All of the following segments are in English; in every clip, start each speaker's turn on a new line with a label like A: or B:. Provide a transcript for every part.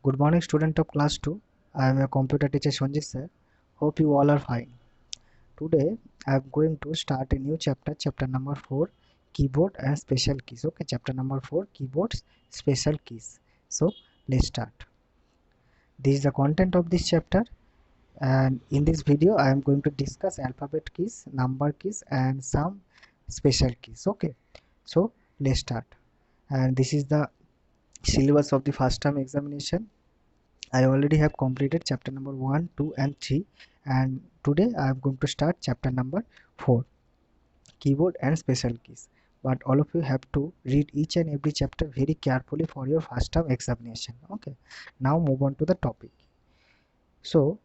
A: Good morning, student of class 2. I am your computer teacher Sanjit sir. Hope you all are fine. Today I am going to start a new chapter number 4, keyboard and special keys. Okay, chapter number 4, keyboards, special keys. So let's start. This is the content of this chapter, and in this video I am going to discuss alphabet keys, number keys, and some special keys. Okay, so let's start. And this is the syllabus of the first term examination. I already have completed chapter number 1, 2 and 3, and today I am going to start chapter number 4, keyboard and special keys. But all of you have to read each and every chapter very carefully for your first term examination. Okay, now move on to the topic. So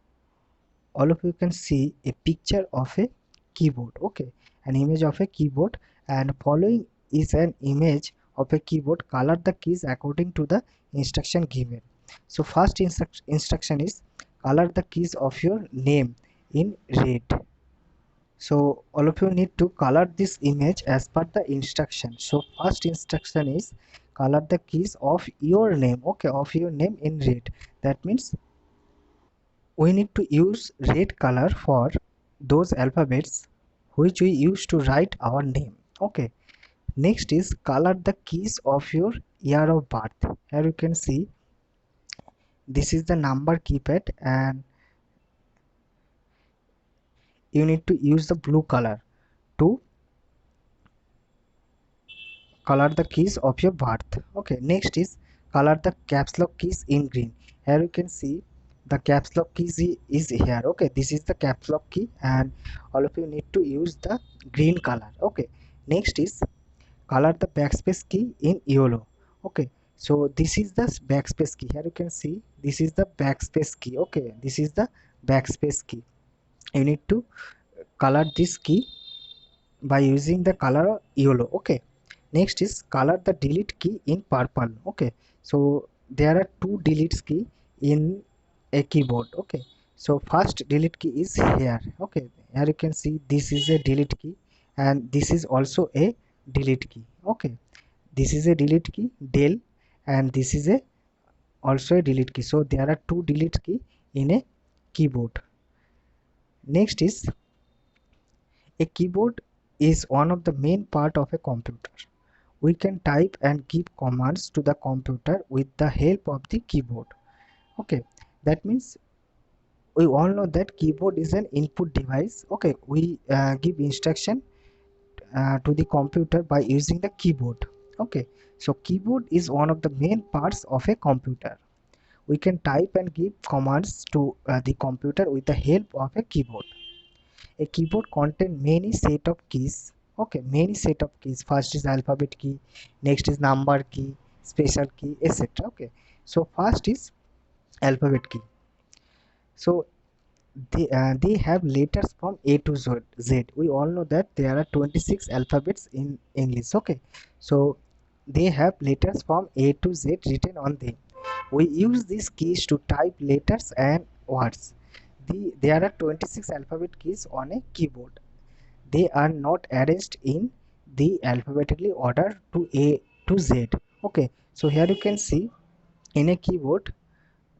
A: all of you can see a picture of a keyboard. Okay, an image of a keyboard, and following is an image of a keyboard. Color the keys according to the instruction given. So first instruction is color the keys of your name in red. So all of you need to color this image as per the instruction. So first instruction is color the keys of your name. Okay, of your name in red. That means we need to use red color for those alphabets which we use to write our name. Okay, next is color the keys of your year of birth. Here you can see this is the number keypad, and you need to use the blue color to color the keys of your birth. Okay, next is color the caps lock keys in green. Here you can see the caps lock keys is here. Okay, this is the caps lock key, and all of you need to use the green color. Okay, next is color the backspace key in yellow. Okay, so this is the backspace key. Here you can see this is the backspace key. Okay, this is the backspace key. You need to color this key by using the color yellow. Okay, next is color the delete key in purple. Okay, so there are two delete key in a keyboard. Okay, so first delete key is here. Okay, here you can see this is a delete key, and this is also a delete key. Okay, this is a delete key del, and this is a also a delete key. So there are two delete key in a keyboard. Next is a keyboard is one of the main part of a computer. We can type and give commands to the computer with the help of the keyboard. Okay, that means we all know that keyboard is an input device. Okay, we give instruction to the computer by using the keyboard. Okay, so keyboard is one of the main parts of a computer. We can type and give commands to the computer with the help of a keyboard. A keyboard contains many set of keys. Okay, many set of keys. First is alphabet key, next is number key, special key, etc. Okay, so first is alphabet key. So they have letters from A to Z. We all know that there are 26 alphabets in English. Okay, so they have letters from A to Z written on them. We use these keys to type letters and words. There are 26 alphabet keys on a keyboard. They are not arranged in the alphabetically order to A to Z. Okay, so here you can see in a keyboard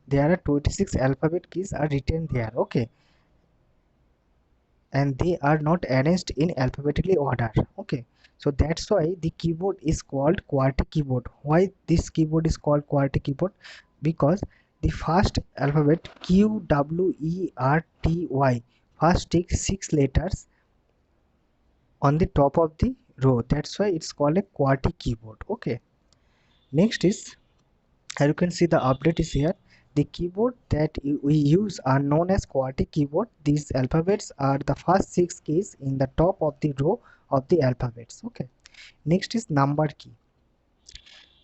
A: there are 26 alphabet keys are written there. Okay, and they are not arranged in alphabetically order. Okay, so that's why the keyboard is called QWERTY keyboard. Why this keyboard is called QWERTY keyboard? Because the first alphabet QWERTY first takes 6 letters on the top of the row. That's why it's called a QWERTY keyboard. Okay, next is, as you can see, the update is here. The keyboard that we use are known as QWERTY keyboard. These alphabets are the first 6 keys in the top of the row of the alphabets. Okay, next is number key.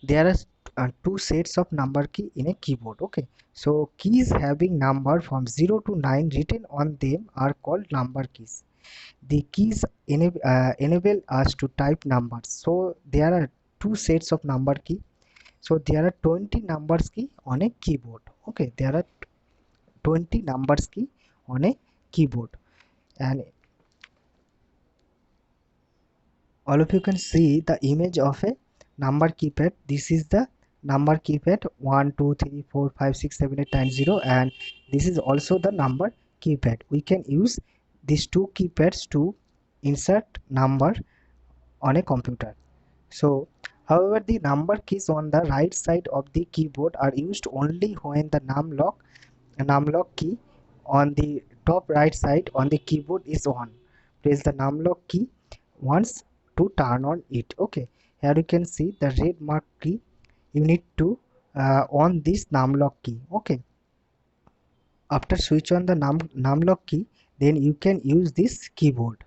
A: There are two sets of number key in a keyboard. Okay, so keys having number from 0 to 9 written on them are called number keys. The keys enable us to type numbers. So there are two sets of number key. So there are 20 numbers key on a keyboard. Okay, there are 20 numbers key on a keyboard, and all of you can see the image of a number keypad. This is the number keypad 1 2 3 4 5 6 7 8 9 0, and this is also the number keypad. We can use these two keypads to insert number on a computer. So however, the number keys on the right side of the keyboard are used only when the numlock key on the top right side on the keyboard is on. Press the numlock key once to turn on it. Okay, here you can see the red mark key. You need to on this numlock key. Okay, after switch on the numlock key, then you can use this keyboard.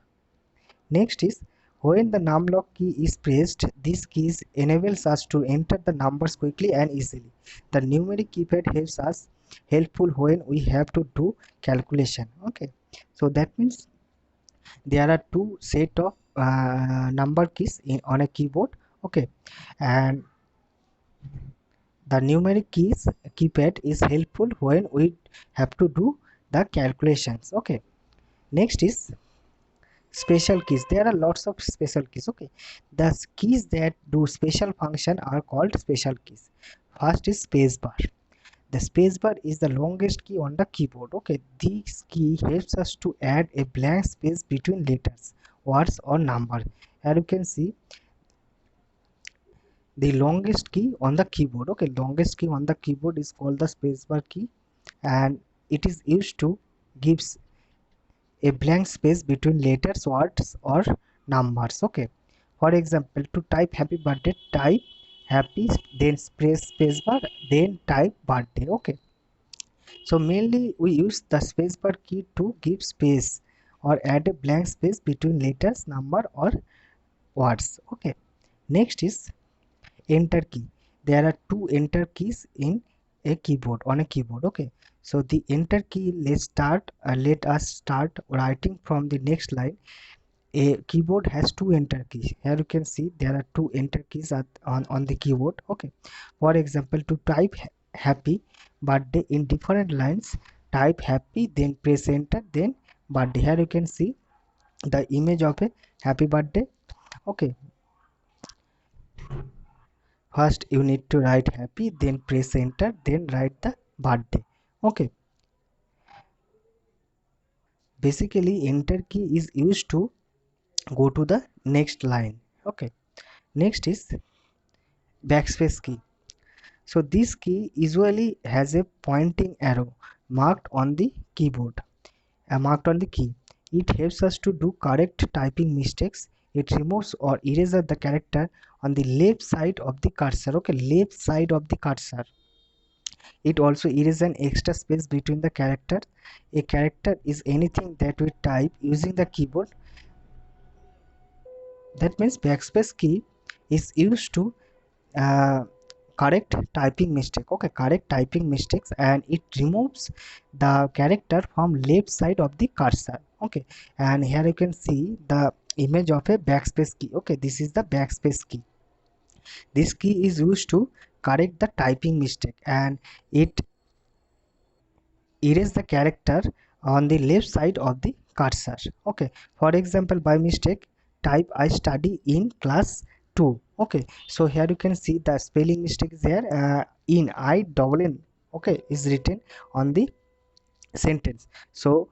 A: Next is, when the numlock key is pressed, this key enables us to enter the numbers quickly and easily. The numeric keypad helps us helpful when we have to do calculation. Okay, so that means there are two set of number keys on a keyboard. Okay, and the numeric keypad is helpful when we have to do the calculations. Okay, next is special keys. There are lots of special keys. Okay, the keys that do special function are called special keys. First is spacebar. The spacebar is the longest key on the keyboard. Okay, this key helps us to add a blank space between letters, words or number. Here you can see the longest key on the keyboard. Okay, longest key on the keyboard is called the spacebar key, and it is used to gives a blank space between letters, words or numbers. Okay, for example, to type happy birthday, type happy, then press spacebar, then type birthday. Okay, so mainly we use the spacebar key to give space or add a blank space between letters, number or words. Okay, next is enter key. There are two enter keys in a keyboard, on a keyboard. Okay, so the enter key, let us start writing from the next line. A keyboard has two enter keys. Here you can see there are two enter keys on the keyboard. Okay, for example, to type happy birthday in different lines, type happy, then press enter, then birthday. Here you can see the image of a happy birthday. Okay, first you need to write happy, then press enter, then write the birthday. Okay, basically enter key is used to go to the next line. Okay, next is backspace key. So this key usually has a pointing arrow marked on the keyboard, marked on the key. It helps us to do correct typing mistakes. It removes or erases the character on the left side of the cursor. Okay, left side of the cursor. It also erases an extra space between the characters. A character is anything that we type using the keyboard. That means backspace key is used to uh, correct typing mistake. Okay, correct typing mistakes, and it removes the character from left side of the cursor. Okay, and here you can see the image of a backspace key. Okay, this is the backspace key. This key is used to correct the typing mistake, and it erase the character on the left side of the cursor. Okay, for example, by mistake type I study in class 2. Okay, so here you can see the spelling mistake is here. In I double N, okay, is written on the sentence. So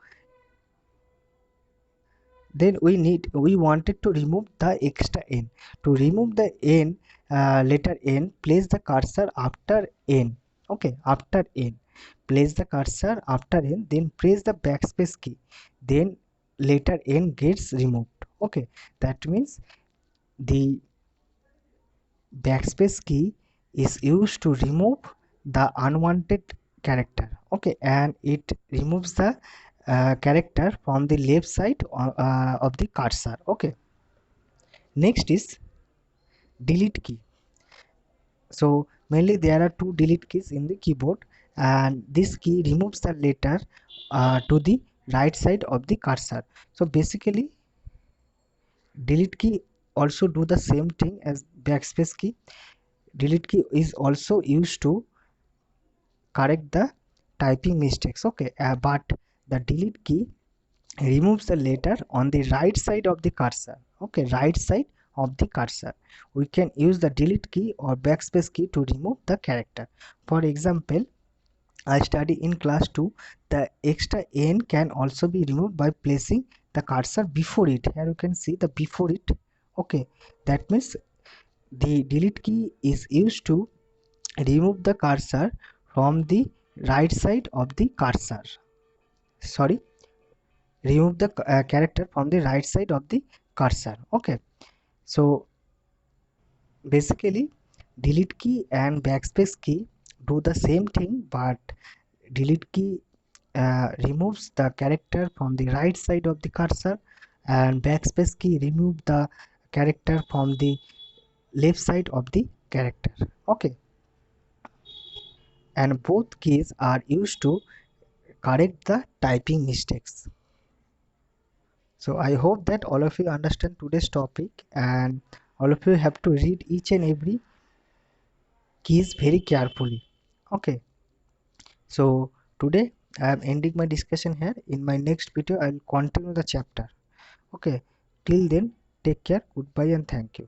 A: then we wanted to remove the extra n. To remove the n, letter n, place the cursor after n. Okay, after n, place the cursor after n, then press the backspace key, then letter n gets removed. Okay, that means the backspace key is used to remove the unwanted character. Okay, and it removes the character from the left side of the cursor. Okay, next is delete key. So mainly there are two delete keys in the keyboard, and this key removes the letter to the right side of the cursor. So basically delete key also do the same thing as backspace key. Delete key is also used to correct the typing mistakes. Okay, but the delete key removes the letter on the right side of the cursor. Okay, right side of the cursor. We can use the delete key or backspace key to remove the character. For example, I study in class 2, the extra n can also be removed by placing the cursor before it. Here you can see the before it. Okay, that means the delete key is used to remove the cursor from the right side of the cursor. Sorry, remove the character from the right side of the cursor. Okay, so basically delete key and backspace key do the same thing, but delete key removes the character from the right side of the cursor and backspace key remove the character from the left side of the character. Okay, and both keys are used to correct the typing mistakes. So I hope that all of you understand today's topic, and all of you have to read each and every keys very carefully. Okay, so today I am ending my discussion here. In my next video I will continue the chapter. Okay, till then, take care, goodbye and thank you.